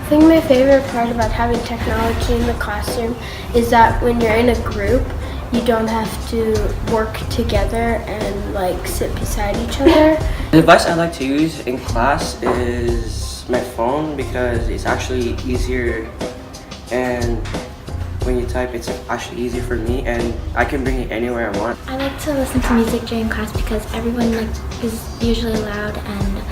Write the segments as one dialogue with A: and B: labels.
A: I think my favorite part about having technology in the classroom is that when you're in a group, you don't have to work together and like sit beside each other.
B: The device I like to use in class is my phone because it's actually easier, and when you type it's actually easier for me and I can bring it anywhere I want.
C: I like to listen to music during class because everyone is usually loud and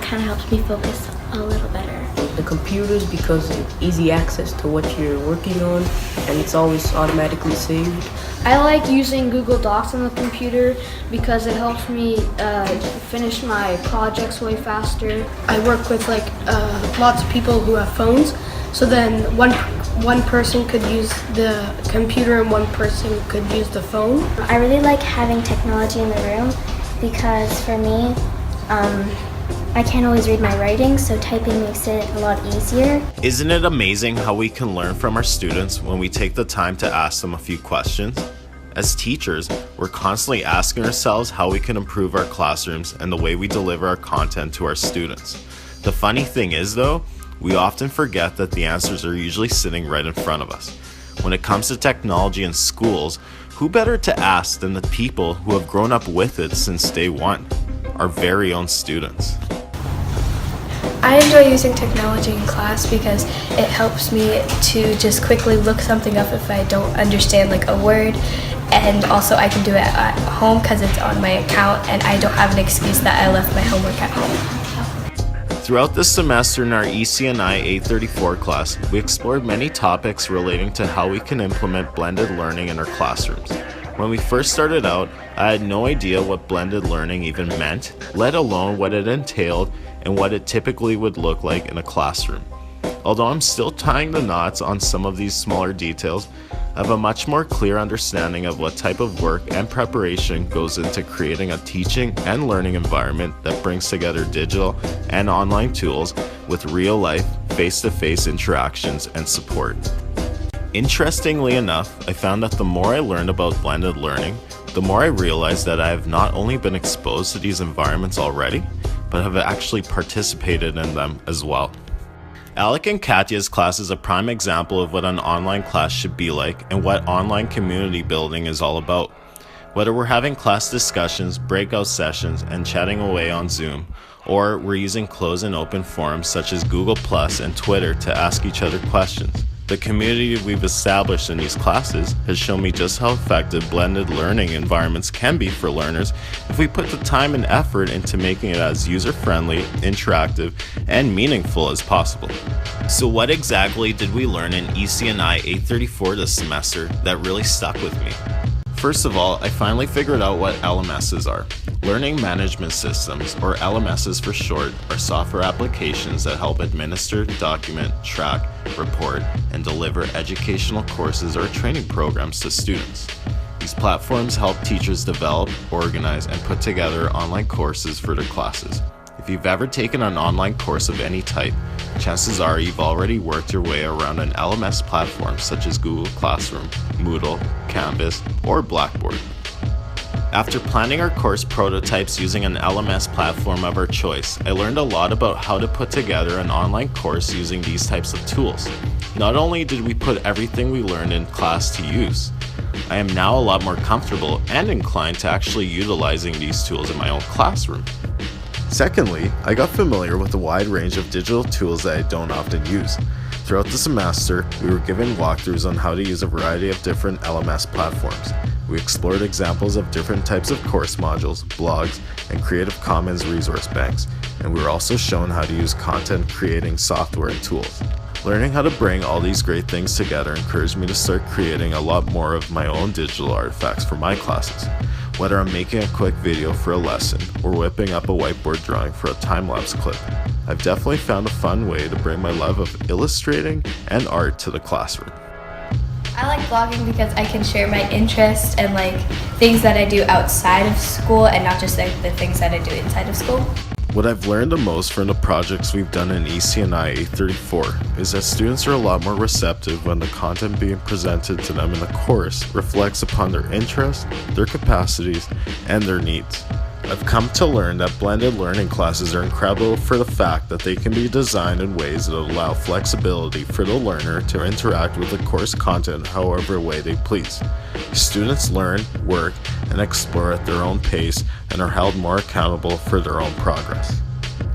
C: kind of helps me focus a little better.
D: The computers because it's easy access to what you're working on and it's always automatically saved.
E: I like using Google Docs on the computer because it helps me finish my projects way faster.
F: I work with lots of people who have phones, so then one person could use the computer and one person could use the phone.
C: I really like having technology in the room because for me, I can't always read my writing, so typing makes it a lot easier.
G: Isn't it amazing how we can learn from our students when we take the time to ask them a few questions? As teachers, we're constantly asking ourselves how we can improve our classrooms and the way we deliver our content to our students. The funny thing is though, we often forget that the answers are usually sitting right in front of us. When it comes to technology in schools, who better to ask than the people who have grown up with it since day one, our very own students.
H: I enjoy using technology in class because it helps me to just quickly look something up if I don't understand like a word, and also I can do it at home because it's on my account and I don't have an excuse that I left my homework at home.
G: Throughout this semester in our ECI834 class, we explored many topics relating to how we can implement blended learning in our classrooms. When we first started out, I had no idea what blended learning even meant, let alone what it entailed and what it typically would look like in a classroom. Although I'm still tying the knots on some of these smaller details, I have a much more clear understanding of what type of work and preparation goes into creating a teaching and learning environment that brings together digital and online tools with real-life, face-to-face interactions and support. Interestingly enough, I found that the more I learned about blended learning, the more I realized that I have not only been exposed to these environments already, but have actually participated in them as well. Alec and Katya's class is a prime example of what an online class should be like and what online community building is all about. Whether we're having class discussions, breakout sessions, and chatting away on Zoom, or we're using closed and open forums such as Google Plus and Twitter to ask each other questions. The community we've established in these classes has shown me just how effective blended learning environments can be for learners if we put the time and effort into making it as user-friendly, interactive, and meaningful as possible. So what exactly did we learn in ECI834 this semester that really stuck with me? First of all, I finally figured out what LMSs are. Learning Management Systems, or LMSs for short, are software applications that help administer, document, track, report, and deliver educational courses or training programs to students. These platforms help teachers develop, organize, and put together online courses for their classes. If you've ever taken an online course of any type, chances are you've already worked your way around an LMS platform such as Google Classroom, Moodle, Canvas, or Blackboard. After planning our course prototypes using an LMS platform of our choice, I learned a lot about how to put together an online course using these types of tools. Not only did we put everything we learned in class to use, I am now a lot more comfortable and inclined to actually utilizing these tools in my own classroom. Secondly, I got familiar with a wide range of digital tools that I don't often use. Throughout the semester, we were given walkthroughs on how to use a variety of different LMS platforms. We explored examples of different types of course modules, blogs, and Creative Commons resource banks, and we were also shown how to use content creating software and tools. Learning how to bring all these great things together encouraged me to start creating a lot more of my own digital artifacts for my classes. Whether I'm making a quick video for a lesson or whipping up a whiteboard drawing for a time-lapse clip, I've definitely found a fun way to bring my love of illustrating and art to the classroom.
H: I like blogging because I can share my interests and things that I do outside of school and not just the things that I do inside of school.
G: What I've learned the most from the projects we've done in ECI834 is that students are a lot more receptive when the content being presented to them in the course reflects upon their interests, their capacities, and their needs. I've come to learn that blended learning classes are incredible for the fact that they can be designed in ways that allow flexibility for the learner to interact with the course content however way they please. Students learn, work, and explore at their own pace and are held more accountable for their own progress.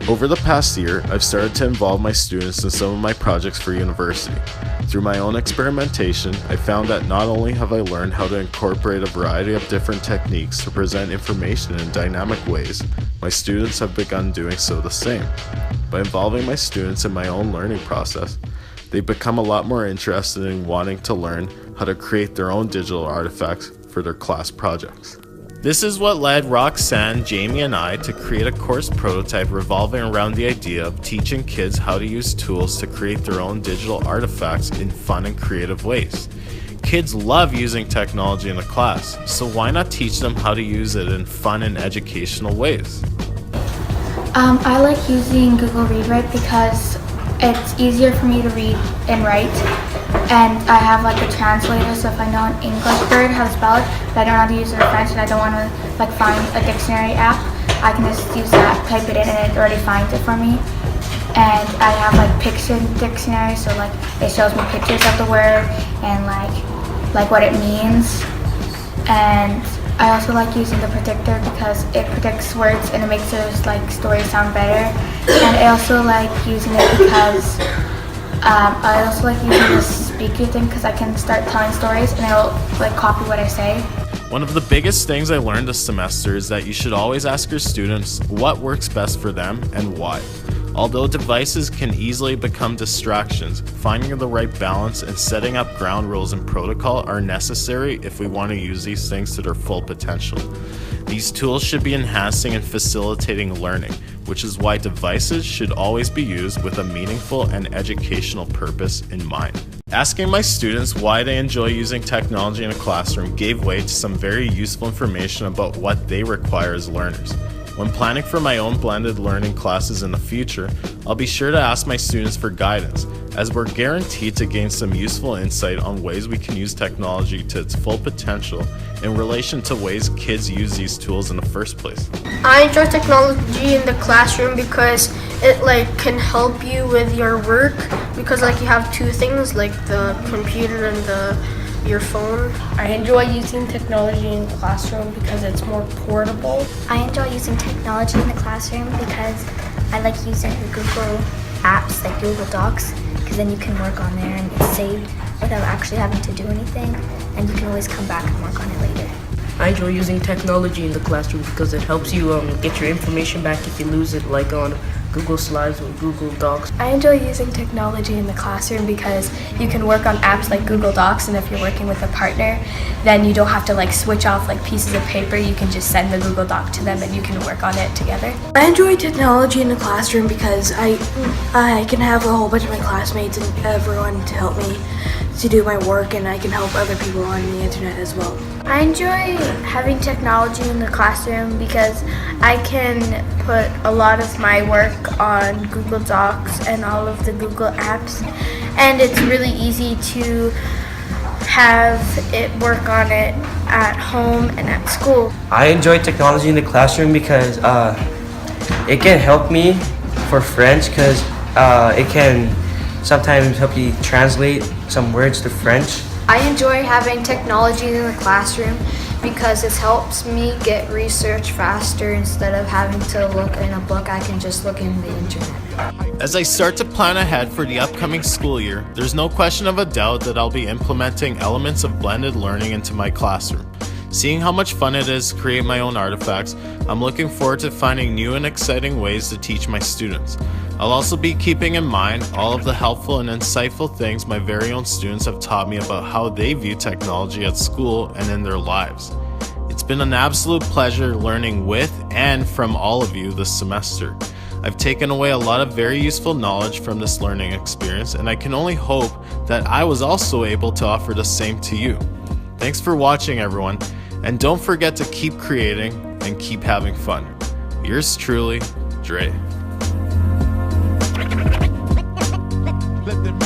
G: Over the past year, I've started to involve my students in some of my projects for university. Through my own experimentation, I found that not only have I learned how to incorporate a variety of different techniques to present information in dynamic ways, my students have begun doing so the same. By involving my students in my own learning process, they've become a lot more interested in wanting to learn how to create their own digital artifacts for their class projects. This is what led Roxanne, Jamie, and I to create a course prototype revolving around the idea of teaching kids how to use tools to create their own digital artifacts in fun and creative ways. Kids love using technology in a class, so why not teach them how to use it in fun and educational ways?
I: I like using Google Readwrite because it's easier for me to read and write, and I have like a translator, so if I know an English word how to spell it, but I don't know how to use it in French and I don't want to like find a dictionary app, I can just use that, type it in, and it already finds it for me. And I have like picture dictionary, so like it shows me pictures of the word and like what it means. And I also like using the predictor because it predicts words and it makes those like stories sound better. And I also like using it because I also like using the speaker thing because I can start telling stories and it'll like copy what I say.
G: One of the biggest things I learned this semester is that you should always ask your students what works best for them and why. Although devices can easily become distractions, finding the right balance and setting up ground rules and protocol are necessary if we want to use these things to their full potential. These tools should be enhancing and facilitating learning, which is why devices should always be used with a meaningful and educational purpose in mind. Asking my students why they enjoy using technology in a classroom gave way to some very useful information about what they require as learners. When planning for my own blended learning classes in the future, I'll be sure to ask my students for guidance, as we're guaranteed to gain some useful insight on ways we can use technology to its full potential in relation to ways kids use these tools in the first place.
J: I enjoy technology in the classroom because it can help you with your work, because you have two things, like the computer and your phone.
F: I enjoy using technology in the classroom because it's more portable.
C: I enjoy using technology in the classroom because I like using the Google apps like Google Docs, because then you can work on there and it's saved without actually having to do anything, and you can always come back and work on it later.
D: I enjoy using technology in the classroom because it helps you get your information back if you lose it, like on Google Slides or Google Docs.
H: I enjoy using technology in the classroom because you can work on apps like Google Docs, and if you're working with a partner, then you don't have to switch off pieces of paper. You can just send the Google Doc to them and you can work on it together.
K: I enjoy technology in the classroom because I can have a whole bunch of my classmates and everyone to help me to do my work, and I can help other people on the internet as well.
I: I enjoy having technology in the classroom because I can put a lot of my work on Google Docs and all of the Google apps, and it's really easy to have it work on it at home and at school.
B: I enjoy technology in the classroom because it can help me for French, because it can sometimes help you translate some words to French.
E: I enjoy having technology in the classroom because it helps me get research faster. Instead of having to look in a book, I can just look in the internet.
G: As I start to plan ahead for the upcoming school year, there's no question of a doubt that I'll be implementing elements of blended learning into my classroom. Seeing how much fun it is to create my own artifacts, I'm looking forward to finding new and exciting ways to teach my students. I'll also be keeping in mind all of the helpful and insightful things my very own students have taught me about how they view technology at school and in their lives. It's been an absolute pleasure learning with and from all of you this semester. I've taken away a lot of very useful knowledge from this learning experience, and I can only hope that I was also able to offer the same to you. Thanks for watching, everyone, and don't forget to keep creating and keep having fun. Yours truly, Dre.
L: Let them